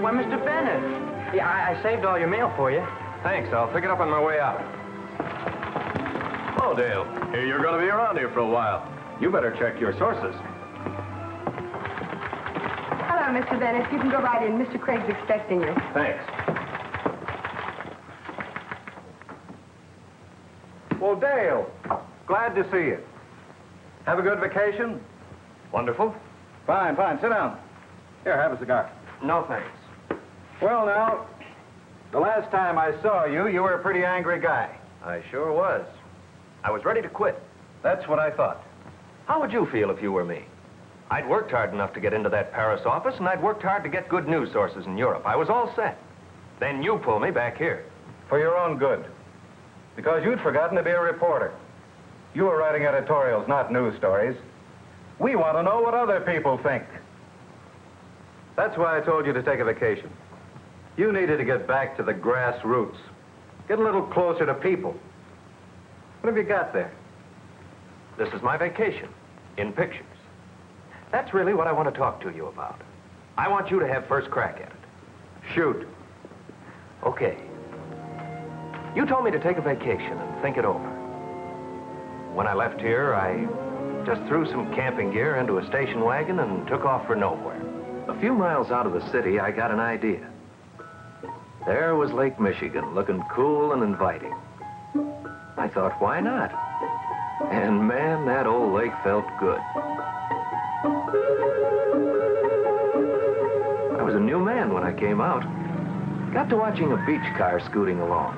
Why, Mr. Bennett. Yeah, I saved all your mail for you. Thanks. I'll pick it up on my way out. Oh, Dale. Hey, you're going to be around here for a while. You better check your sources. Hello, Mr. Bennett. You can go right in. Mr. Craig's expecting you. Thanks. Well, Dale, glad to see you. Have a good vacation? Wonderful. Fine, fine. Sit down. Here, have a cigar. No, thanks. Well, now, the last time I saw you, you were a pretty angry guy. I sure was. I was ready to quit. That's what I thought. How would you feel if you were me? I'd worked hard enough to get into that Paris office, and I'd worked hard to get good news sources in Europe. I was all set. Then you pull me back here. For your own good. Because you'd forgotten to be a reporter. You were writing editorials, not news stories. We want to know what other people think. That's why I told you to take a vacation. You needed to get back to the grassroots. Get a little closer to people. What have you got there? This is my vacation, in pictures. That's really what I want to talk to you about. I want you to have first crack at it. Shoot. Okay. You told me to take a vacation and think it over. When I left here, I just threw some camping gear into a station wagon and took off for nowhere. A few miles out of the city, I got an idea. There was Lake Michigan, looking cool and inviting. I thought, why not? And man, that old lake felt good. I was a new man when I came out. Got to watching a beach car scooting along.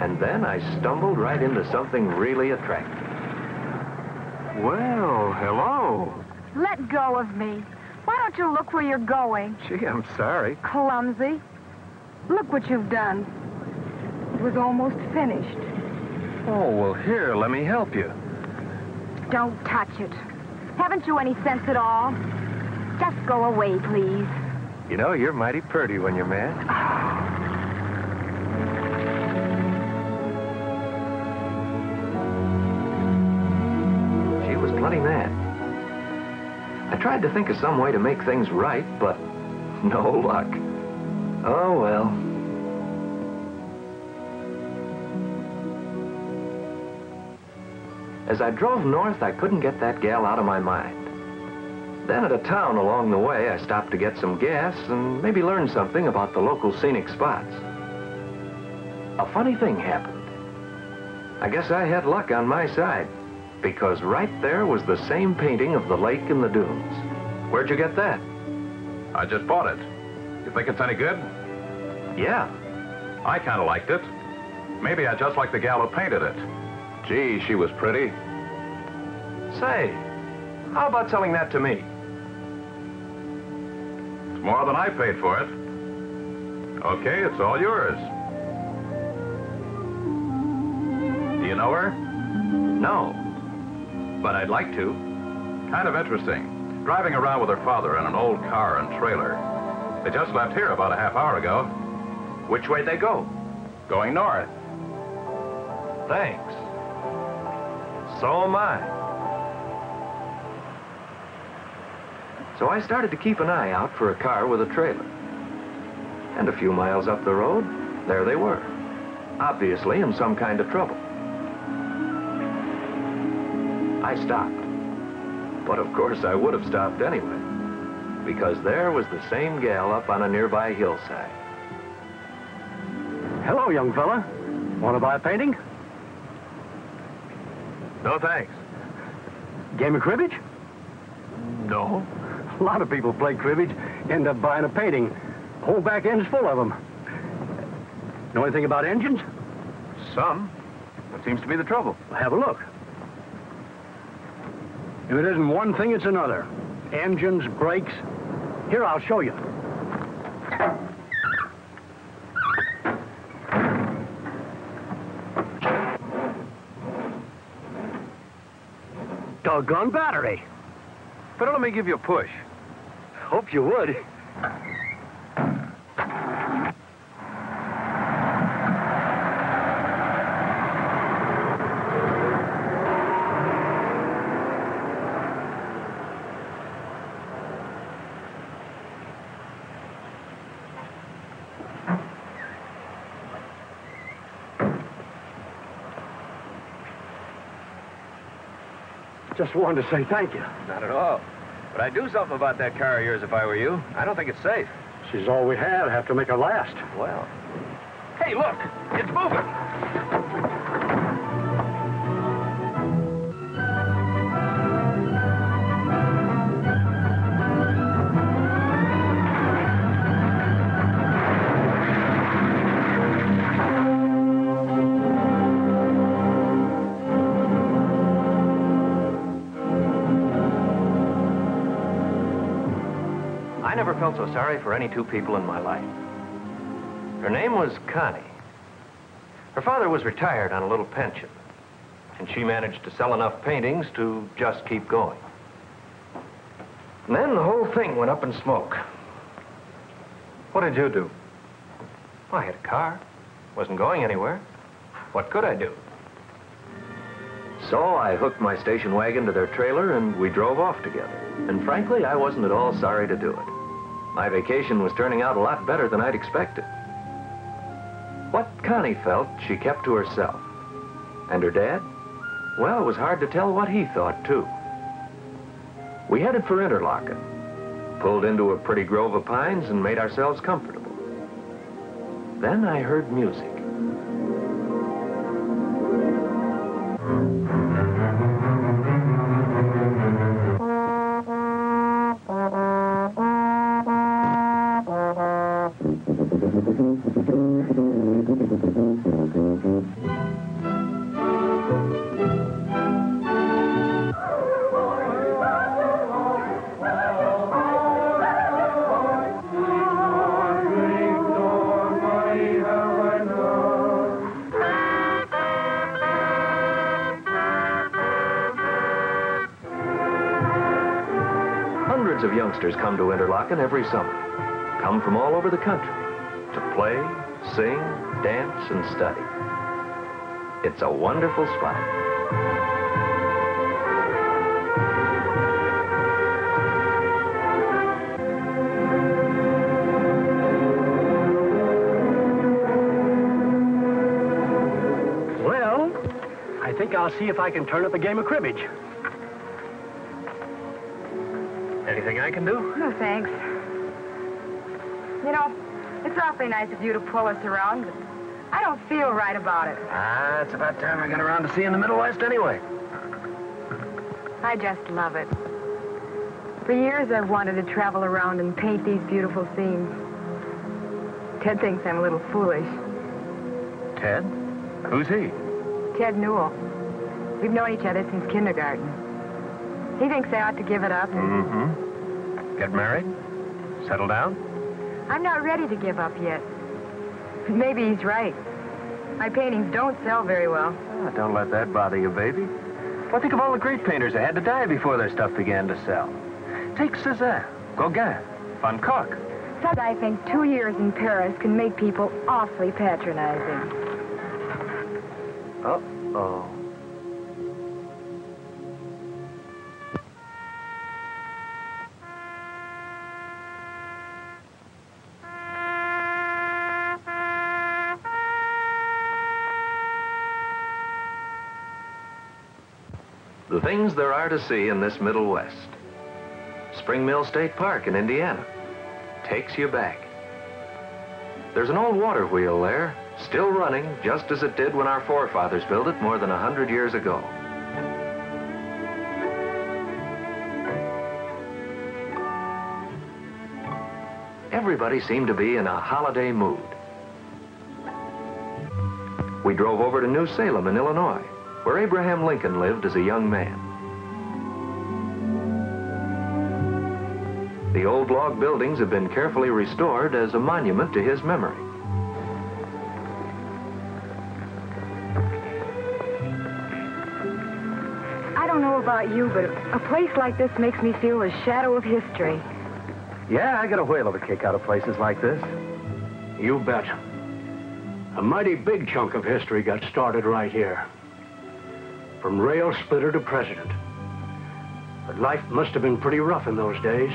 And then I stumbled right into something really attractive. Well, hello. Let go of me. Why don't you look where you're going? Gee, I'm sorry. Clumsy. Look what you've done. It was almost finished. Oh, well, here, let me help you. Don't touch it. Haven't you any sense at all? Just go away, please. You know, you're mighty pretty when you're mad. She was plenty mad. I tried to think of some way to make things right, but no luck. Oh, well. As I drove north, I couldn't get that gal out of my mind. Then at a town along the way, I stopped to get some gas and maybe learn something about the local scenic spots. A funny thing happened. I guess I had luck on my side, because right there was the same painting of the lake and the dunes. Where'd you get that? I just bought it. You think it's any good? Yeah. I kind of liked it. Maybe I just like the gal who painted it. Gee, she was pretty. Say, how about selling that to me? It's more than I paid for it. Okay, it's all yours. Do you know her? No, but I'd like to. Kind of interesting. Driving around with her father in an old car and trailer. They just left here about a half hour ago. Which way'd they go? Going north. Thanks. So am I. So I started to keep an eye out for a car with a trailer. And a few miles up the road, there they were. Obviously in some kind of trouble. I stopped. But of course I would have stopped anyway. Because there was the same gal up on a nearby hillside. Hello, young fella. Want to buy a painting? No, thanks. Game of cribbage? No. A lot of people play cribbage, end up buying a painting. Whole back end's full of them. Know anything about engines? Some. That seems to be the trouble. Well, have a look. If it isn't one thing, it's another. Engines, brakes. Here, I'll show you. Doggone battery. Better let me give you a push. Hope you would. Just wanted to say thank you. Not at all. But I'd do something about that car of yours if I were you. I don't think it's safe. She's all we have. Have to make her last. Well. Hey, look! It's moving! I never felt so sorry for any two people in my life. Her name was Connie. Her father was retired on a little pension, and she managed to sell enough paintings to just keep going. And then the whole thing went up in smoke. What did you do? Well, I had a car. Wasn't going anywhere. What could I do? So I hooked my station wagon to their trailer, and we drove off together. And frankly, I wasn't at all sorry to do it. My vacation was turning out a lot better than I'd expected. What Connie felt, she kept to herself. And her dad? Well, it was hard to tell what he thought, too. We headed for Interlaken, pulled into a pretty grove of pines, and made ourselves comfortable. Then I heard music. Hundreds of youngsters come to Interlaken every summer. Come from all over the country to play, sing, dance, and study. It's a wonderful spot. Well, I think I'll see if I can turn up a game of cribbage. Anything I can do? No, thanks. You know, it's awfully nice of you to pull us around, but I don't feel right about it. Ah, it's about time I got around to seeing the Middle West anyway. I just love it. For years, I've wanted to travel around and paint these beautiful scenes. Ted thinks I'm a little foolish. Ted? Who's he? Ted Newell. We've known each other since kindergarten. He thinks I ought to give it up. Mm-hmm. Get married? Settle down? I'm not ready to give up yet. Maybe he's right. My paintings don't sell very well. Oh, don't let that bother you, baby. Well, think of all the great painters that had to die before their stuff began to sell. Take Cézanne, Gauguin, Van Gogh. Sometimes I think 2 years in Paris can make people awfully patronizing. Uh-oh. The things there are to see in this Middle West. Spring Mill State Park in Indiana takes you back. There's an old water wheel there, still running just as it did when our forefathers built it more than 100 years ago. Everybody seemed to be in a holiday mood. We drove over to New Salem in Illinois, where Abraham Lincoln lived as a young man. The old log buildings have been carefully restored as a monument to his memory. I don't know about you, but a place like this makes me feel the shadow of history. Yeah, I get a whale of a kick out of places like this. You bet. A mighty big chunk of history got started right here. From rail splitter to president. But life must have been pretty rough in those days.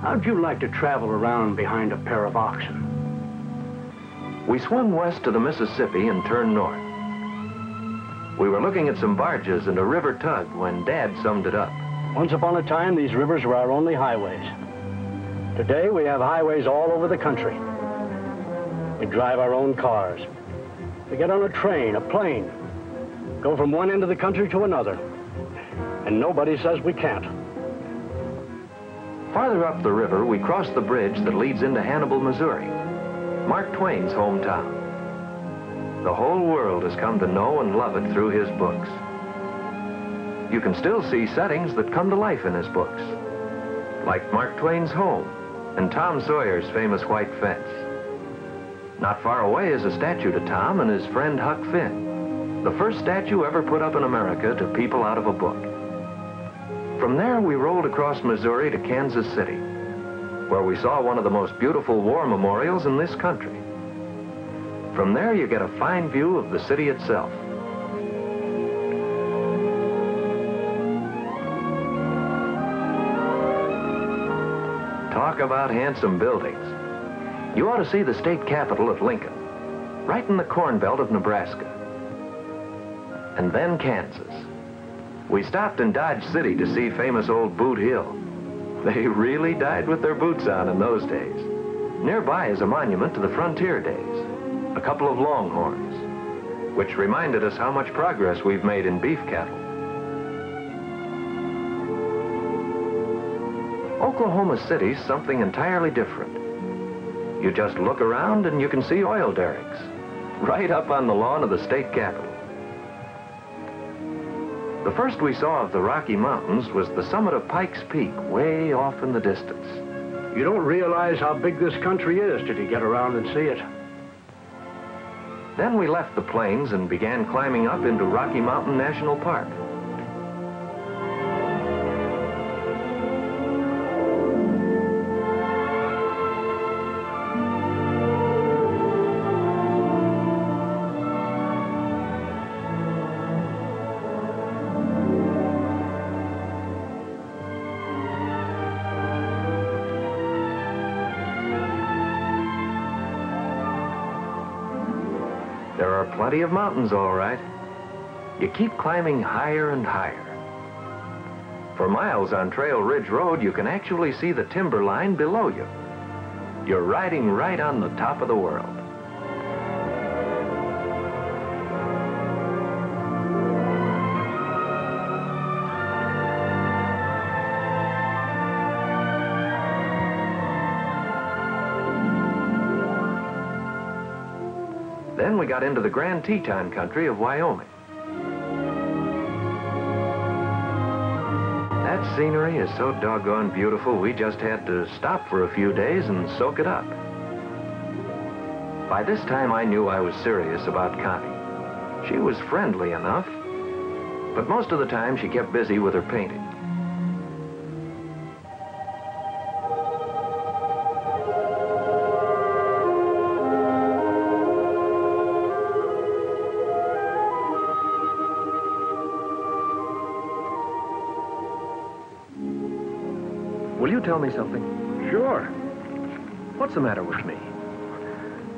How'd you like to travel around behind a pair of oxen? We swung west to the Mississippi and turned north. We were looking at some barges and a river tug when Dad summed it up. Once upon a time, these rivers were our only highways. Today, we have highways all over the country. We drive our own cars. We get on a train, a plane, go from one end of the country to another. And nobody says we can't. Farther up the river, we cross the bridge that leads into Hannibal, Missouri, Mark Twain's hometown. The whole world has come to know and love it through his books. You can still see settings that come to life in his books, like Mark Twain's home and Tom Sawyer's famous white fence. Not far away is a statue to Tom and his friend Huck Finn, the first statue ever put up in America to people out of a book. From there, we rolled across Missouri to Kansas City, where we saw one of the most beautiful war memorials in this country. From there, you get a fine view of the city itself. Talk about handsome buildings. You ought to see the state capitol at Lincoln, right in the corn belt of Nebraska. And then Kansas. We stopped in Dodge City to see famous old Boot Hill. They really died with their boots on in those days. Nearby is a monument to the frontier days, a couple of longhorns, which reminded us how much progress we've made in beef cattle. Oklahoma City's something entirely different. You just look around and you can see oil derricks, right up on the lawn of the state capitol. The first we saw of the Rocky Mountains was the summit of Pikes Peak, way off in the distance. You don't realize how big this country is till you get around and see it. Then we left the plains and began climbing up into Rocky Mountain National Park. There are plenty of mountains, all right. You keep climbing higher and higher. For miles on Trail Ridge Road, you can actually see the timberline below you. You're riding right on the top of the world. Then we got into the Grand Teton country of Wyoming. That scenery is so doggone beautiful, we just had to stop for a few days and soak it up. By this time, I knew I was serious about Connie. She was friendly enough, but most of the time she kept busy with her painting. Will you tell me something? Sure. What's the matter with me?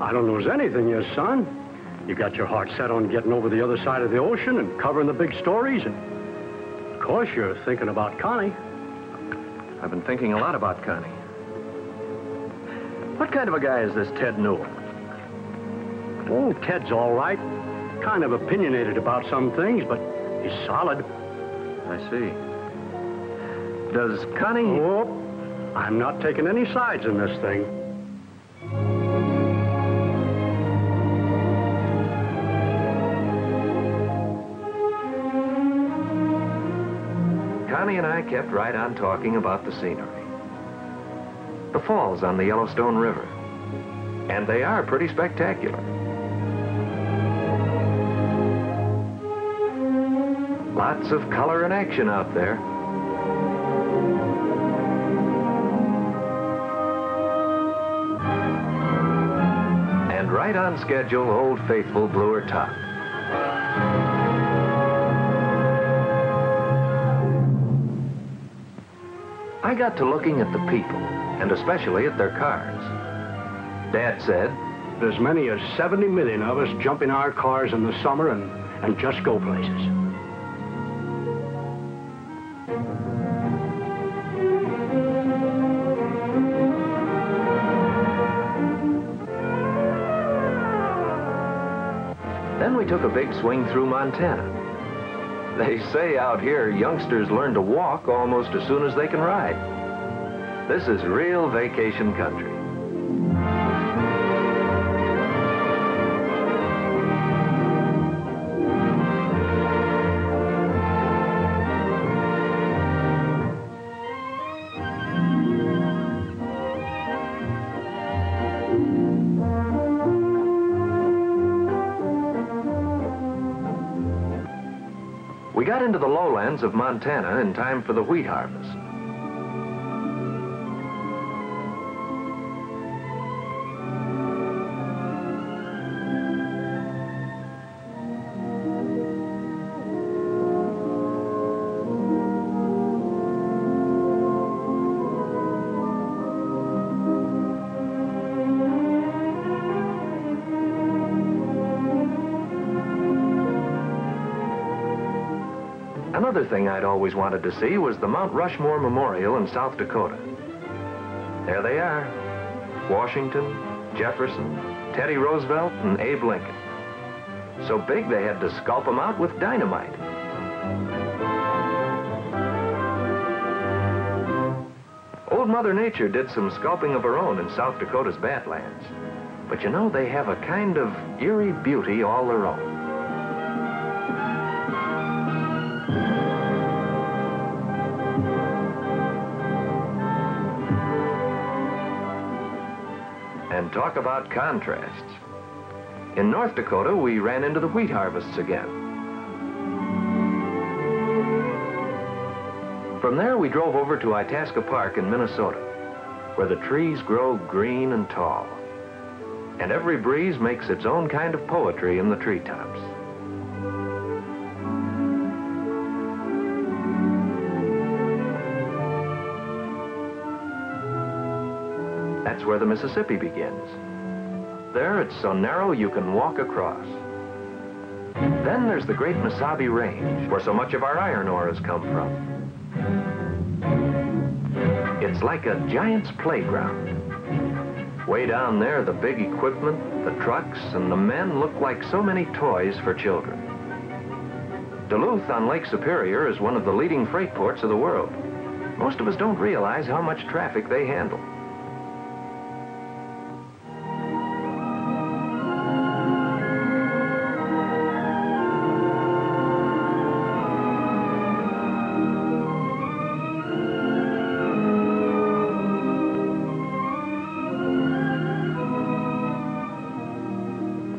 I don't lose anything, yes, son. You got your heart set on getting over the other side of the ocean and covering the big stories, and of course you're thinking about Connie. I've been thinking a lot about Connie. What kind of a guy is this Ted Newell? Oh, Ted's all right. Kind of opinionated about some things, but he's solid. I see. Does Connie... Oh, I'm not taking any sides in this thing. Connie and I kept right on talking about the scenery. The falls on the Yellowstone River. And they are pretty spectacular. Lots of color and action out there. And right on schedule, Old Faithful blew her top. I got to looking at the people, and especially at their cars. Dad said, There's many as 70 million of us jump in our cars in the summer and and just go places. Then we took a big swing through Montana. They say out here youngsters learn to walk almost as soon as they can ride. This is real vacation country. We got into the lowlands of Montana in time for the wheat harvest. Another thing I'd always wanted to see was the Mount Rushmore Memorial in South Dakota. There they are: Washington, Jefferson, Teddy Roosevelt, and Abe Lincoln. So big they had to sculpt them out with dynamite. Old Mother Nature did some sculpting of her own in South Dakota's Badlands. But you know, they have a kind of eerie beauty all their own. And talk about contrasts. In North Dakota, we ran into the wheat harvests again. From there, we drove over to Itasca Park in Minnesota, where the trees grow green and tall. And every breeze makes its own kind of poetry in the treetops. That's where the Mississippi begins. There, it's so narrow you can walk across. Then there's the Great Mesabi Range, where so much of our iron ore has come from. It's like a giant's playground. Way down there, the big equipment, the trucks, and the men look like so many toys for children. Duluth on Lake Superior is one of the leading freight ports of the world. Most of us don't realize how much traffic they handle.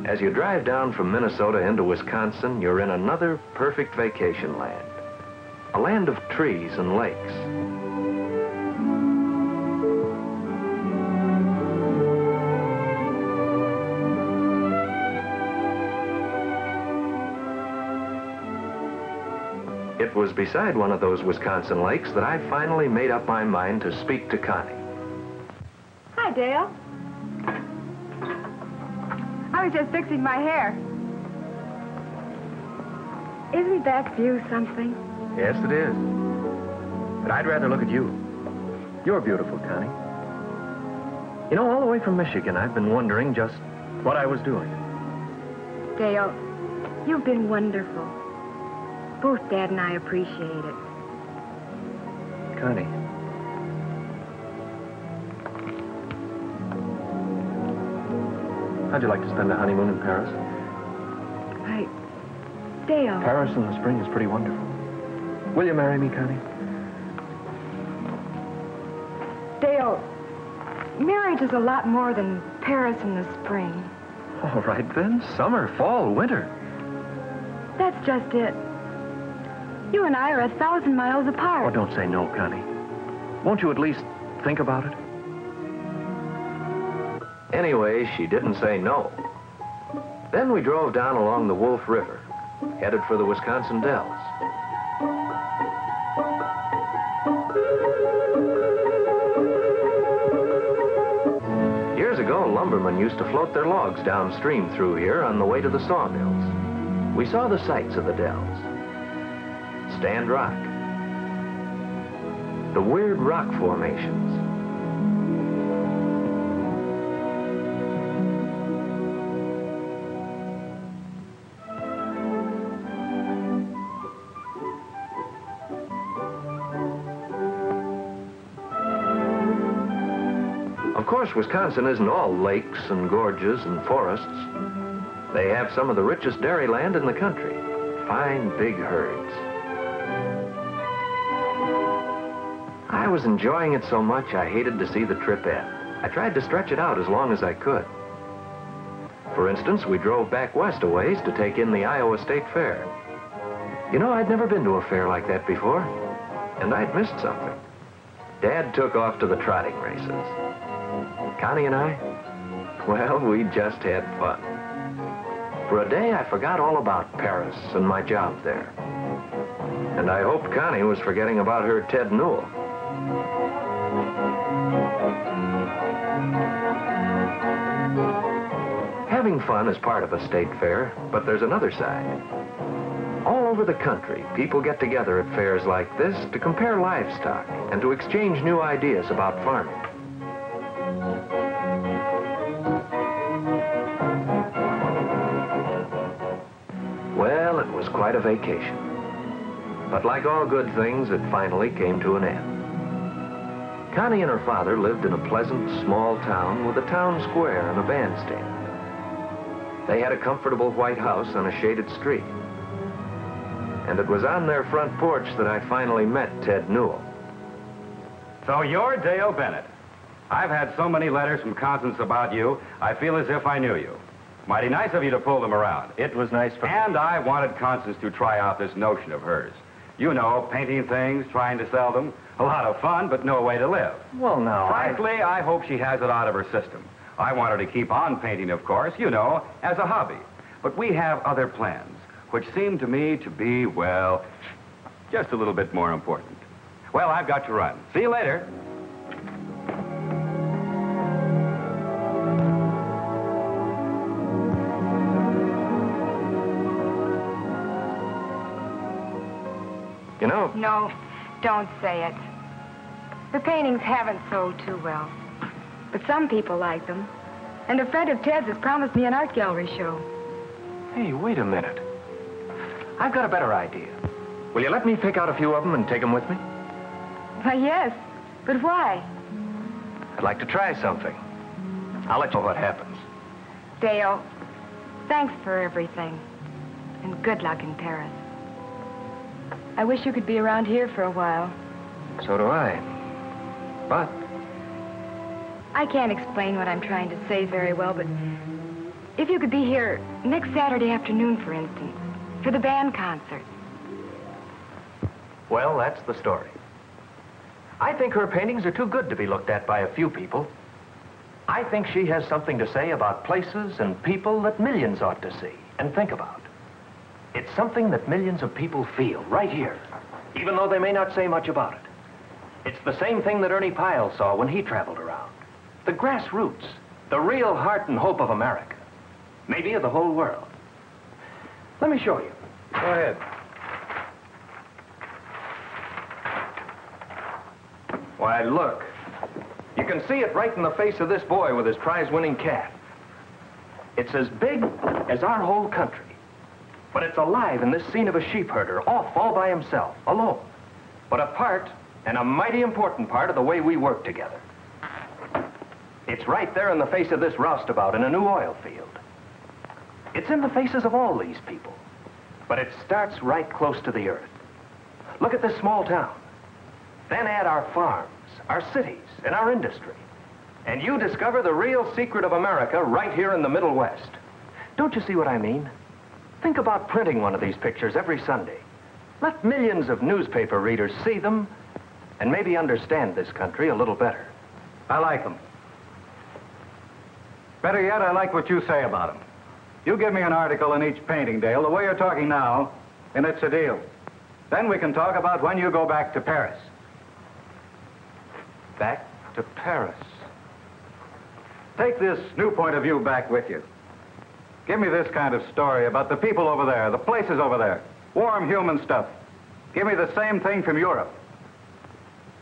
As you drive down from Minnesota into Wisconsin, you're in another perfect vacation land. A land of trees and lakes. It was beside one of those Wisconsin lakes that I finally made up my mind to speak to Connie. Hi, Dale. I was just fixing my hair. Isn't that view something? Yes, it is. But I'd rather look at you. You're beautiful, Connie. You know, all the way from Michigan, I've been wondering just what I was doing. Dale, you've been wonderful. Both Dad and I appreciate it. Connie. How'd you like to spend a honeymoon in Paris? Dale. Paris in the spring is pretty wonderful. Will you marry me, Connie? Dale, marriage is a lot more than Paris in the spring. All right, then. Summer, fall, winter. That's just it. You and I are 1,000 miles apart. Oh, don't say no, Connie. Won't you at least think about it? Anyway, she didn't say no. Then we drove down along the Wolf River, headed for the Wisconsin Dells. Years ago, lumbermen used to float their logs downstream through here on the way to the sawmills. We saw the sights of the Dells. Stand Rock. The weird rock formations. Of course, Wisconsin isn't all lakes and gorges and forests. They have some of the richest dairy land in the country. Fine, big herds. I was enjoying it so much, I hated to see the trip end. I tried to stretch it out as long as I could. For instance, we drove back west a ways to take in the Iowa State Fair. You know, I'd never been to a fair like that before, and I'd missed something. Dad took off to the trotting races. Connie and I, well, we just had fun. For a day, I forgot all about Paris and my job there. And I hoped Connie was forgetting about her Ted Newell. Having fun is part of a state fair, but there's another side. All over the country, people get together at fairs like this to compare livestock and to exchange new ideas about farming. Well, it was quite a vacation. But like all good things, it finally came to an end. Connie and her father lived in a pleasant, small town with a town square and a bandstand. They had a comfortable white house on a shaded street. And it was on their front porch that I finally met Ted Newell. So you're Dale Bennett. I've had so many letters from Constance about you, I feel as if I knew you. Mighty nice of you to pull them around. It was nice for... And I wanted Constance to try out this notion of hers. You know, painting things, trying to sell them. A lot of fun, but no way to live. Well, now, Frankly, I hope she has it out of her system. I want her to keep on painting, of course, you know, as a hobby. But we have other plans, which seem to me to be, well, just a little bit more important. Well, I've got to run. See you later. You know... No, don't say it. The paintings haven't sold too well. But some people like them. And a friend of Ted's has promised me an art gallery show. Hey, wait a minute. I've got a better idea. Will you let me pick out a few of them and take them with me? Why, yes. But why? I'd like to try something. I'll let you know what happens. Dale, thanks for everything. And good luck in Paris. I wish you could be around here for a while. So do I. But... I can't explain what I'm trying to say very well, but if you could be here next Saturday afternoon, for instance, for the band concert. Well, that's the story. I think her paintings are too good to be looked at by a few people. I think she has something to say about places and people that millions ought to see and think about. It's something that millions of people feel right here, even though they may not say much about it. It's the same thing that Ernie Pyle saw when he traveled around. The grassroots, the real heart and hope of America, maybe of the whole world. Let me show you. Go ahead. Why, look. You can see it right in the face of this boy with his prize-winning cat. It's as big as our whole country. But it's alive in this scene of a sheep herder, off all by himself, alone. But a part, and a mighty important part, of the way we work together. It's right there in the face of this roustabout in a new oil field. It's in the faces of all these people. But it starts right close to the earth. Look at this small town. Then add our farms, our cities, and our industry. And you discover the real secret of America right here in the Middle West. Don't you see what I mean? Think about printing one of these pictures every Sunday. Let millions of newspaper readers see them and maybe understand this country a little better. I like them. Better yet, I like what you say about them. You give me an article in each painting, Dale, the way you're talking now, and it's a deal. Then we can talk about when you go back to Paris. Back to Paris. Take this new point of view back with you. Give me this kind of story about the people over there, the places over there. Warm human stuff. Give me the same thing from Europe.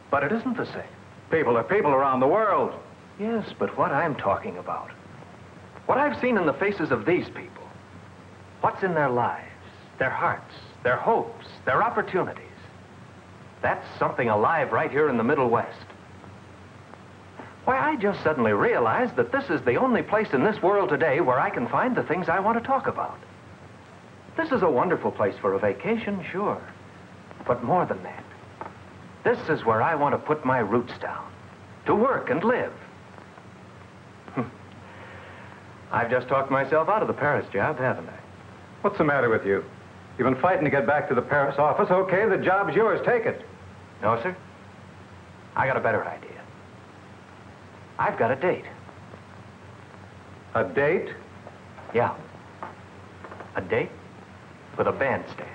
But it isn't the same. People are people around the world. Yes, but what I'm talking about, what I've seen in the faces of these people, what's in their lives, their hearts, their hopes, their opportunities, that's something alive right here in the Middle West. Why, I just suddenly realized that this is the only place in this world today where I can find the things I want to talk about. This is a wonderful place for a vacation, sure. But more than that, this is where I want to put my roots down, to work and live. I've just talked myself out of the Paris job, haven't I? What's the matter with you? You've been fighting to get back to the Paris office. Okay, the job's yours. Take it. No, sir. I got a better idea. I've got a date. A date? Yeah. A date with a bandstand.